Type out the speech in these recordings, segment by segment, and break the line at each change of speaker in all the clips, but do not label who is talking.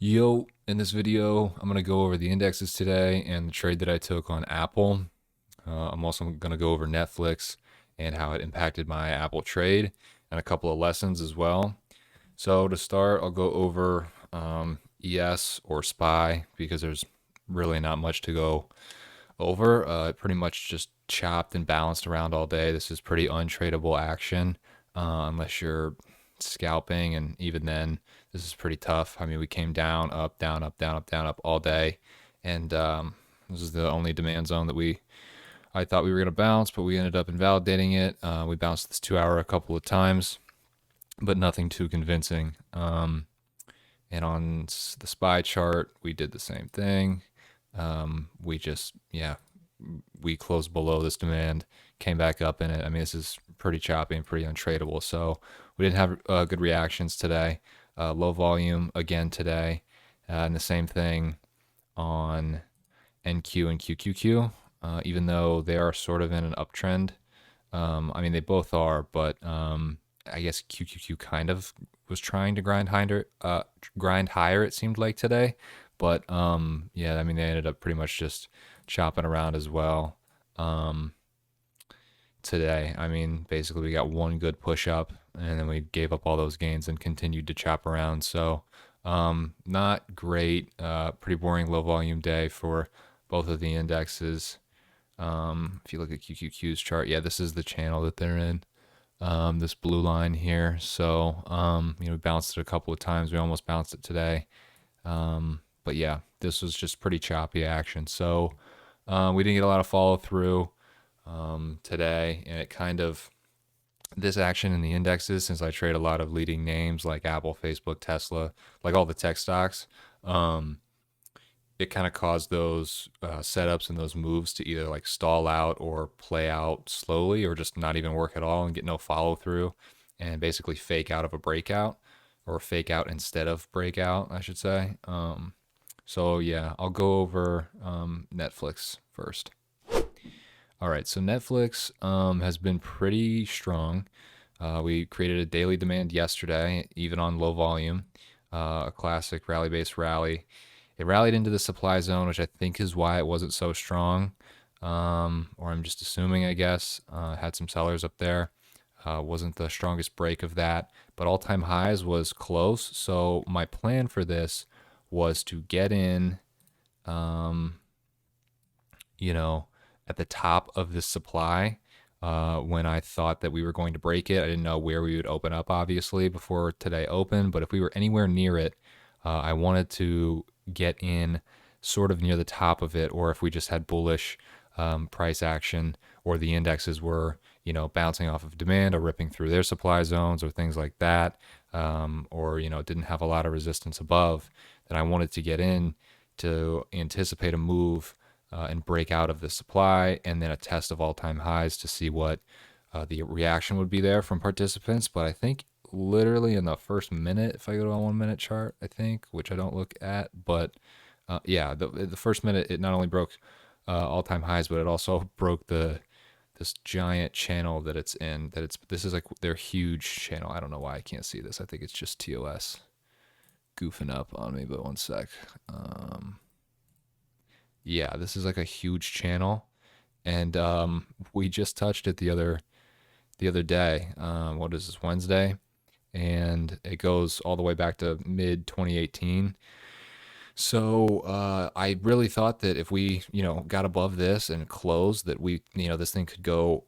Yo, in this video, I'm going to go over the indexes today and the trade that I took on Apple. I'm also going to go over Netflix and how it impacted my Apple trade and a couple of lessons as well. So to start, I'll go over ES or SPY because there's really not much to go over. It pretty much just chopped and bounced around all day. This is pretty untradeable action unless you're scalping, and even then, this is pretty tough. I mean, we came down, up, down, up, down, up, down, up all day, and this is the only demand zone that I thought we were gonna bounce, but we ended up invalidating it. We bounced this 2 hour a couple of times, but nothing too convincing. And on the SPY chart, we did the same thing. We just, yeah, we closed below this demand, came back up in it. I mean, this is pretty choppy and pretty untradeable. So we didn't have good reactions today. Low volume again today. And the same thing on NQ and QQQ, even though they are sort of in an uptrend. I mean, they both are, but I guess QQQ kind of was trying to grind higher, it seemed like today. But yeah, I mean, they ended up pretty much just chopping around as well today. I mean, basically we got one good push up and then we gave up all those gains and continued to chop around. So not great, pretty boring low volume day for both of the indexes. If you look at QQQ's chart, yeah, this is the channel that they're in. This blue line here. So, we bounced it a couple of times. We almost bounced it today. But yeah, this was just pretty choppy action. So, we didn't get a lot of follow through, today. And it kind of, this action in the indexes, since I trade a lot of leading names like Apple, Facebook, Tesla, like all the tech stocks, it kind of caused those setups and those moves to either like stall out or play out slowly or just not even work at all and get no follow through and basically fake out of a breakout or fake out instead of breakout, I should say. So yeah, I'll go over Netflix first. All right, so Netflix has been pretty strong. We created a daily demand yesterday, even on low volume, a classic rally-based rally. It rallied into the supply zone, which I think is why it wasn't so strong, or I'm just assuming, I guess. Had some sellers up there. Wasn't the strongest break of that, but all-time highs was close. So my plan for this was to get in, at the top of the supply when I thought that we were going to break it. I didn't know where we would open up, obviously, before today opened, but if we were anywhere near it, I wanted to get in sort of near the top of it, or if we just had bullish price action, or the indexes were, bouncing off of demand or ripping through their supply zones or things like that, or, didn't have a lot of resistance above, then I wanted to get in to anticipate a move and break out of the supply, and then a test of all-time highs to see what the reaction would be there from participants. But I think literally in the first minute, if I go to a 1 minute chart, I think, which I don't look at, but yeah, the first minute, it not only broke all-time highs, but it also broke this giant channel that it's in. This is like their huge channel. I don't know why I can't see this. I think it's just TOS goofing up on me, but one sec. Yeah, this is like a huge channel, and we just touched it the other day. What is this, Wednesday? And it goes all the way back to mid 2018. So I really thought that if we, got above this and closed, that we, this thing could go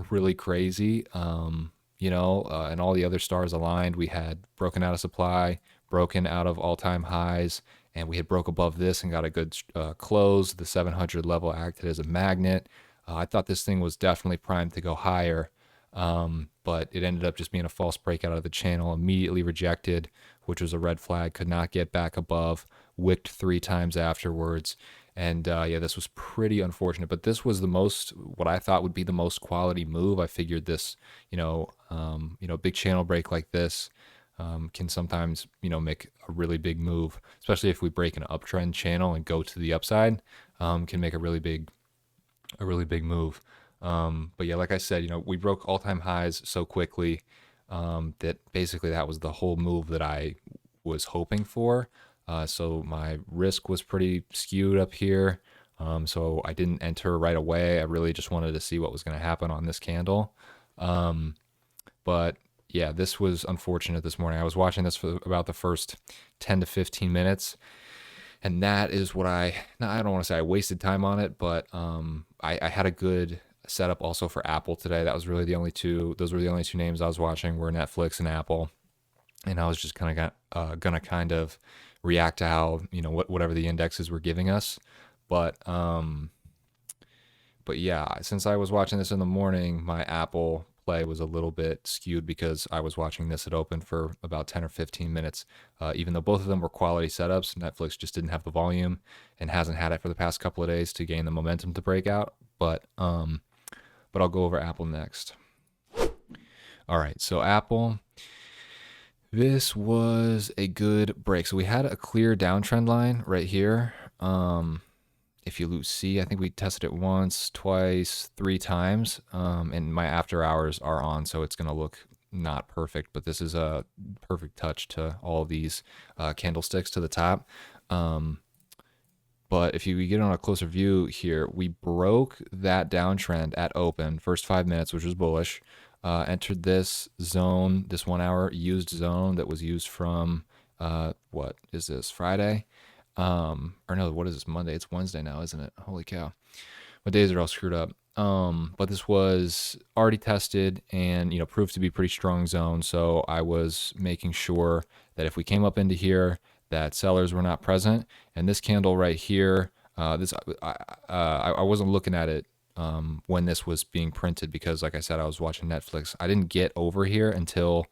really crazy. And all the other stars aligned. We had broken out of supply, broken out of all-time highs, and we had broke above this and got a good close. The 700 level acted as a magnet. I thought this thing was definitely primed to go higher, but it ended up just being a false breakout of the channel, immediately rejected, which was a red flag, could not get back above, wicked 3 times afterwards. And yeah, this was pretty unfortunate, but this was what I thought would be the most quality move. I figured this, big channel break like this can sometimes, make a really big move, especially if we break an uptrend channel and go to the upside, can make a really big move. But yeah, like I said, we broke all-time highs so quickly that basically that was the whole move that I was hoping for. So my risk was pretty skewed up here. So I didn't enter right away. I really just wanted to see what was going to happen on this candle. But yeah, this was unfortunate this morning. I was watching this for about the first 10 to 15 minutes. And that is what I don't want to say I wasted time on it, but I had a good setup also for Apple today. Those were the only two names I was watching were Netflix and Apple. And I was just kind of gonna kind of react to how, whatever the indexes were giving us. But yeah, since I was watching this in the morning, my Apple play was a little bit skewed because I was watching this at open for about 10 or 15 minutes. Even though both of them were quality setups, Netflix just didn't have the volume and hasn't had it for the past couple of days to gain the momentum to break out. But I'll go over Apple next. All right, so Apple, this was a good break. So we had a clear downtrend line right here. If you see, I think we tested it once, twice, 3 times, and my after hours are on, so it's going to look not perfect, but this is a perfect touch to all of these candlesticks to the top. But if you get on a closer view here, we broke that downtrend at open, first 5 minutes, which was bullish, entered this zone, this 1 hour used zone that was used from, what is this, Friday? Or no, what is this, Monday? It's Wednesday now, isn't it? Holy cow. My days are all screwed up. But this was already tested and, proved to be pretty strong zone. So I was making sure that if we came up into here, that sellers were not present. And this candle right here, I wasn't looking at it when this was being printed because, like I said, I was watching Netflix. I didn't get over here until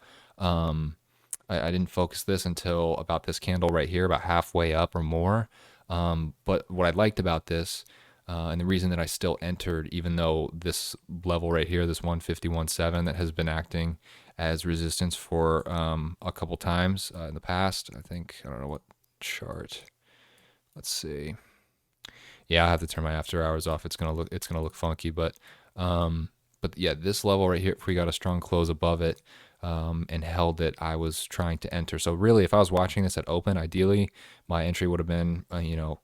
I didn't focus this until about this candle right here, about halfway up or more. But what I liked about this, and the reason that I still entered, even though this level right here, this 151.7 that has been acting as resistance for a couple times in the past, I don't know what chart. Let's see. Yeah, I have to turn my after hours off. It's gonna look funky, but yeah, this level right here, if we got a strong close above it, and held it, I was trying to enter. So really, if I was watching this at open, ideally, my entry would have been,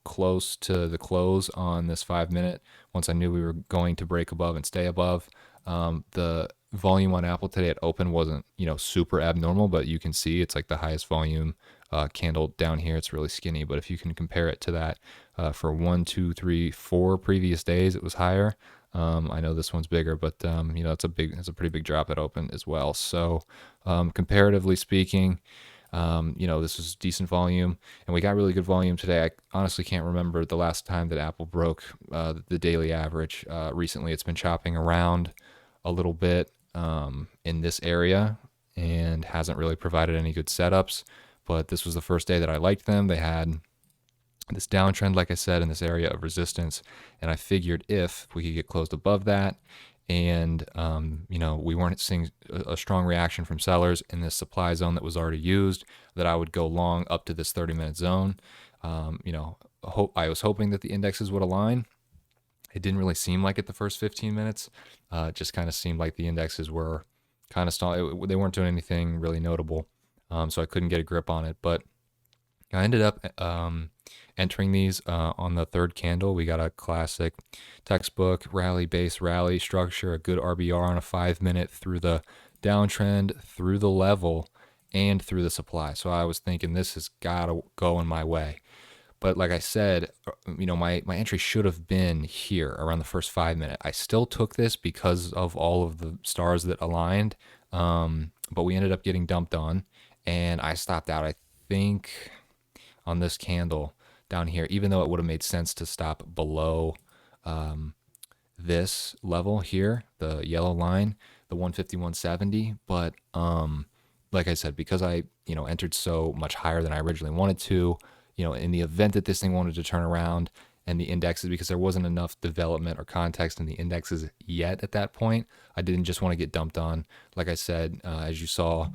close to the close on this 5 minute. Once I knew we were going to break above and stay above, the volume on Apple today at open wasn't, super abnormal, but you can see it's like the highest volume candle down here. It's really skinny, but if you can compare it to that for 1, 2, 3, 4 previous days, it was higher. I know this one's bigger, but it's a pretty big drop at open as well. So comparatively speaking, this was decent volume, and we got really good volume today. I honestly can't remember the last time that Apple broke the daily average. Recently, it's been chopping around a little bit in this area and hasn't really provided any good setups. But this was the first day that I liked them. They had this downtrend, like I said, in this area of resistance, and I figured if we could get closed above that and we weren't seeing a strong reaction from sellers in this supply zone that was already used, that I would go long up to this 30-minute zone. I was hoping that the indexes would align. It didn't really seem like it the first 15 minutes. It just kind of seemed like the indexes were kind of stalled. They weren't doing anything really notable, so I couldn't get a grip on it. But I ended up entering these on the third candle. We got a classic textbook rally-based rally structure, a good RBR on a 5 minute through the downtrend, through the level, and through the supply. So I was thinking this has got to go in my way. But like I said, my entry should have been here around the first 5 minute. I still took this because of all of the stars that aligned, but we ended up getting dumped on, and I stopped out, I think, on this candle down here, even though it would have made sense to stop below this level here, the yellow line, the 151.70. But like I said, because I entered so much higher than I originally wanted to, in the event that this thing wanted to turn around and the indexes, because there wasn't enough development or context in the indexes yet at that point, I didn't just want to get dumped on. Like I said, as you saw,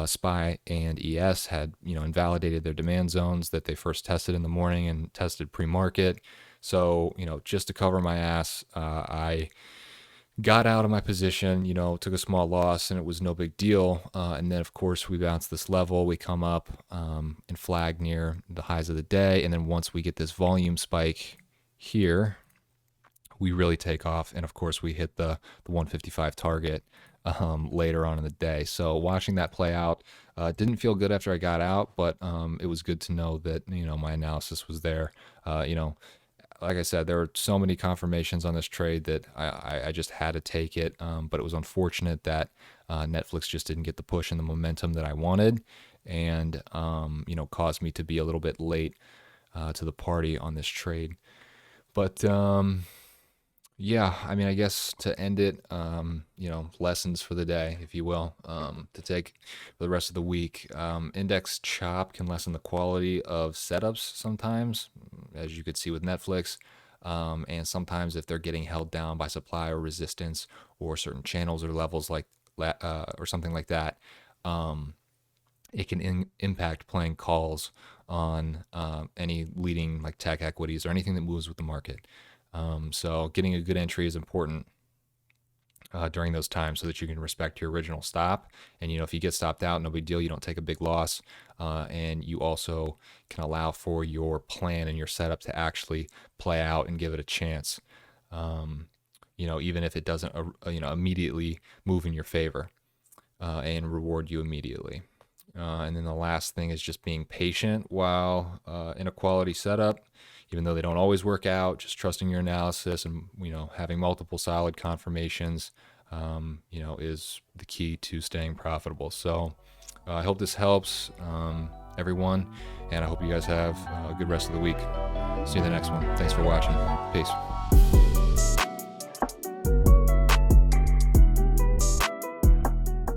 SPY and ES had invalidated their demand zones that they first tested in the morning and tested pre-market. So just to cover my ass, I got out of my position, took a small loss and it was no big deal. And then, of course, we bounce this level, we come up and flag near the highs of the day. And then once we get this volume spike here, we really take off. And of course, we hit the 155 target later on in the day. So watching that play out didn't feel good after I got out, but it was good to know that, my analysis was there. Like I said, there were so many confirmations on this trade that I just had to take it. But it was unfortunate that Netflix just didn't get the push and the momentum that I wanted, and caused me to be a little bit late to the party on this trade. But yeah, I mean, I guess to end it, lessons for the day, if you will, to take for the rest of the week. Index chop can lessen the quality of setups sometimes, as you could see with Netflix. And sometimes if they're getting held down by supply or resistance or certain channels or levels or something like that, it can impact playing calls on any leading like tech equities or anything that moves with the market. So getting a good entry is important during those times so that you can respect your original stop. And, if you get stopped out, no big deal. You don't take a big loss. And you also can allow for your plan and your setup to actually play out and give it a chance. Even if it doesn't, immediately move in your favor and reward you immediately. And then the last thing is just being patient while in a quality setup, even though they don't always work out. Just trusting your analysis and having multiple solid confirmations, is the key to staying profitable. So I hope this helps everyone, and I hope you guys have a good rest of the week. See you in the next one. Thanks for watching. Peace.